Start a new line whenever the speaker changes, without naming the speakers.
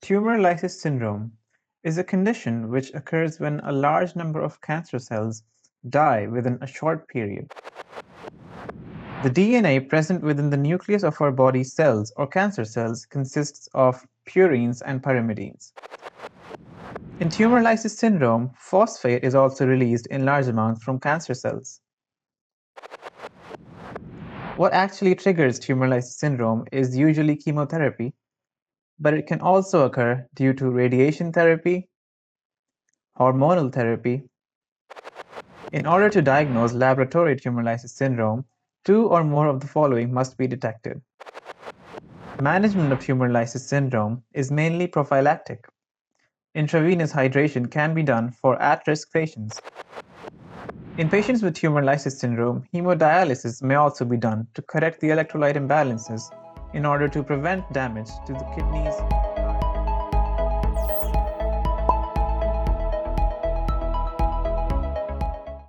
Tumor lysis syndrome is a condition which occurs when a large number of cancer cells die within a short period. The DNA present within the nucleus of our body cells or cancer cells consists of purines and pyrimidines. In tumor lysis syndrome, phosphate is also released in large amounts from cancer cells. What actually triggers tumor lysis syndrome is usually chemotherapy, but it can also occur due to radiation therapy, hormonal therapy. In order to diagnose laboratory tumor lysis syndrome, 2 or more of the following must be detected. Management of tumor lysis syndrome is mainly prophylactic. Intravenous hydration can be done for at-risk patients. In patients with tumor lysis syndrome, hemodialysis may also be done to correct the electrolyte imbalances in order to prevent damage to the kidneys.